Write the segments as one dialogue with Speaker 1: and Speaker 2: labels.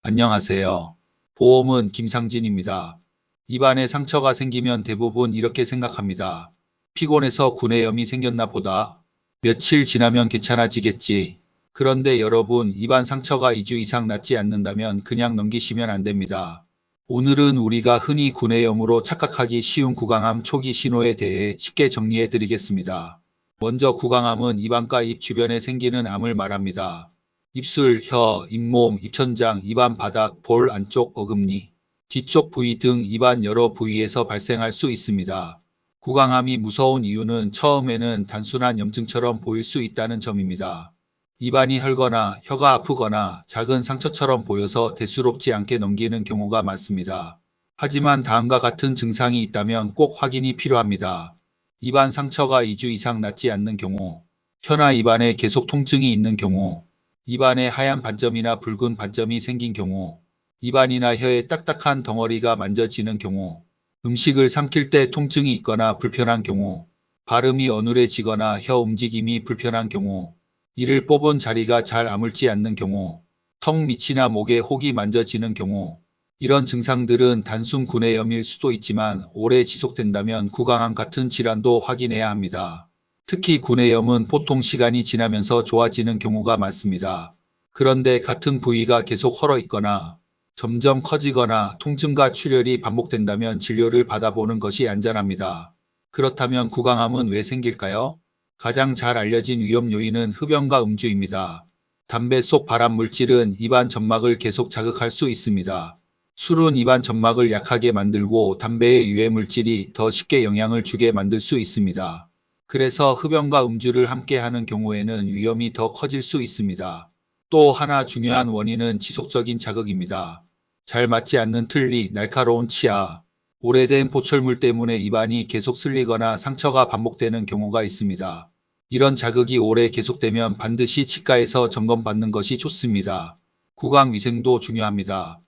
Speaker 1: 안녕하세요. 보험은 김상진입니다. 입안에 상처가 생기면 대부분 이렇게 생각합니다. 피곤해서 구내염이 생겼나 보다. 며칠 지나면 괜찮아지겠지. 그런데 여러분, 입안 상처가 2주 이상 낫지 않는다면 그냥 넘기시면 안 됩니다. 오늘은 우리가 흔히 구내염으로 착각하기 쉬운 구강암 초기 신호에 대해 쉽게 정리해 드리겠습니다. 먼저 구강암은 입안과 입 주변에 생기는 암을 말합니다. 입술, 혀, 잇몸, 입천장, 입안 바닥, 볼 안쪽 어금니, 뒤쪽 부위 등 입안 여러 부위에서 발생할 수 있습니다. 구강암이 무서운 이유는 처음에는 단순한 염증처럼 보일 수 있다는 점입니다. 입안이 헐거나 혀가 아프거나 작은 상처처럼 보여서 대수롭지 않게 넘기는 경우가 많습니다. 하지만 다음과 같은 증상이 있다면 꼭 확인이 필요합니다. 입안 상처가 2주 이상 낫지 않는 경우, 혀나 입안에 계속 통증이 있는 경우, 입안에 하얀 반점이나 붉은 반점이 생긴 경우, 입안이나 혀에 딱딱한 덩어리가 만져지는 경우, 음식을 삼킬 때 통증이 있거나 불편한 경우, 발음이 어눌해지거나 혀 움직임이 불편한 경우, 이를 뽑은 자리가 잘 아물지 않는 경우, 턱 밑이나 목에 혹이 만져지는 경우, 이런 증상들은 단순 구내염일 수도 있지만 오래 지속된다면 구강암 같은 질환도 확인해야 합니다. 특히 구내염은 보통 시간이 지나면서 좋아지는 경우가 많습니다. 그런데 같은 부위가 계속 헐어 있거나 점점 커지거나 통증과 출혈이 반복된다면 진료를 받아보는 것이 안전합니다. 그렇다면 구강암은 왜 생길까요? 가장 잘 알려진 위험 요인은 흡연과 음주입니다. 담배 속 발암 물질은 입안 점막을 계속 자극할 수 있습니다. 술은 입안 점막을 약하게 만들고 담배의 유해 물질이 더 쉽게 영향을 주게 만들 수 있습니다. 그래서 흡연과 음주를 함께 하는 경우에는 위험이 더 커질 수 있습니다. 또 하나 중요한 원인은 지속적인 자극입니다. 잘 맞지 않는 틀니, 날카로운 치아, 오래된 보철물 때문에 입안이 계속 쓸리거나 상처가 반복되는 경우가 있습니다. 이런 자극이 오래 계속되면 반드시 치과에서 점검받는 것이 좋습니다. 구강 위생도 중요합니다.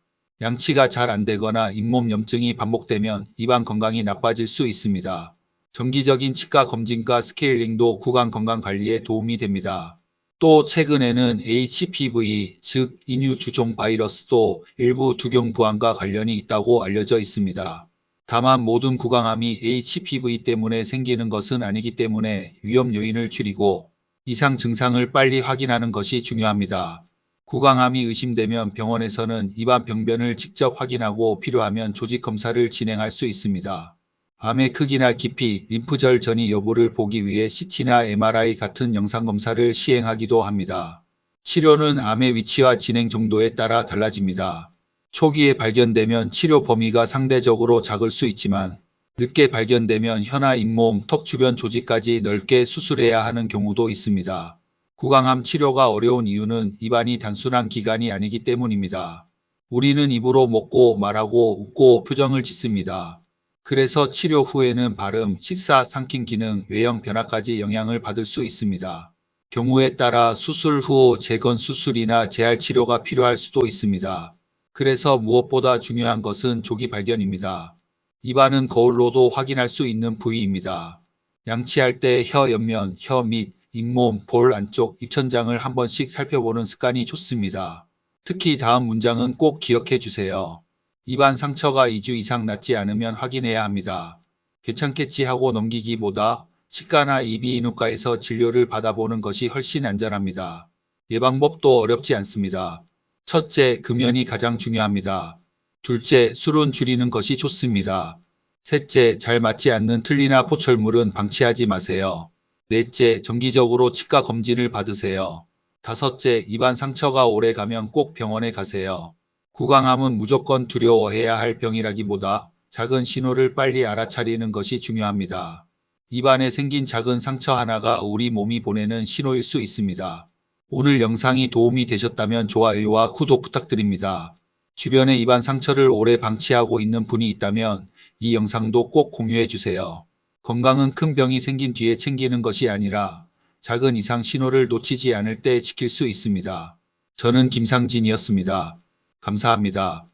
Speaker 1: 양치가 잘 안 되거나 잇몸 염증이 반복되면 입안 건강이 나빠질 수 있습니다. 정기적인 치과 검진과 스케일링도 구강 건강 관리에 도움이 됩니다. 또 최근에는 HPV, 즉 인유두종 바이러스도 일부 두경 부항과 관련이 있다고 알려져 있습니다. 다만 모든 구강암이 HPV 때문에 생기는 것은 아니기 때문에 위험 요인을 줄이고 이상 증상을 빨리 확인하는 것이 중요합니다. 구강암이 의심되면 병원에서는 입안 병변을 직접 확인하고 필요하면 조직 검사를 진행할 수 있습니다. 암의 크기나 깊이, 림프절 전이 여부를 보기 위해 CT나 MRI 같은 영상검사를 시행하기도 합니다. 치료는 암의 위치와 진행 정도에 따라 달라집니다. 초기에 발견되면 치료 범위가 상대적으로 작을 수 있지만 늦게 발견되면 혀나 잇몸, 턱 주변 조직까지 넓게 수술해야 하는 경우도 있습니다. 구강암 치료가 어려운 이유는 입안이 단순한 기관이 아니기 때문입니다. 우리는 입으로 먹고 말하고 웃고 표정을 짓습니다. 그래서 치료 후에는 발음, 식사, 삼킴 기능, 외형 변화까지 영향을 받을 수 있습니다. 경우에 따라 수술 후 재건 수술이나 재활 치료가 필요할 수도 있습니다. 그래서 무엇보다 중요한 것은 조기 발견입니다. 입안은 거울로도 확인할 수 있는 부위입니다. 양치할 때 혀 옆면, 혀 밑, 잇몸, 볼 안쪽, 입천장을 한 번씩 살펴보는 습관이 좋습니다. 특히 다음 문장은 꼭 기억해 주세요. 입안 상처가 2주 이상 낫지 않으면 확인해야 합니다. 괜찮겠지 하고 넘기기보다 치과나 이비인후과에서 진료를 받아보는 것이 훨씬 안전합니다. 예방법도 어렵지 않습니다. 첫째, 금연이 가장 중요합니다. 둘째, 술은 줄이는 것이 좋습니다. 셋째, 잘 맞지 않는 틀니나 포철물은 방치하지 마세요. 넷째, 정기적으로 치과 검진을 받으세요. 다섯째, 입안 상처가 오래 가면 꼭 병원에 가세요. 구강암은 무조건 두려워해야 할 병이라기보다 작은 신호를 빨리 알아차리는 것이 중요합니다. 입안에 생긴 작은 상처 하나가 우리 몸이 보내는 신호일 수 있습니다. 오늘 영상이 도움이 되셨다면 좋아요와 구독 부탁드립니다. 주변에 입안 상처를 오래 방치하고 있는 분이 있다면 이 영상도 꼭 공유해 주세요. 건강은 큰 병이 생긴 뒤에 챙기는 것이 아니라 작은 이상 신호를 놓치지 않을 때 지킬 수 있습니다. 저는 김상진이었습니다. 감사합니다.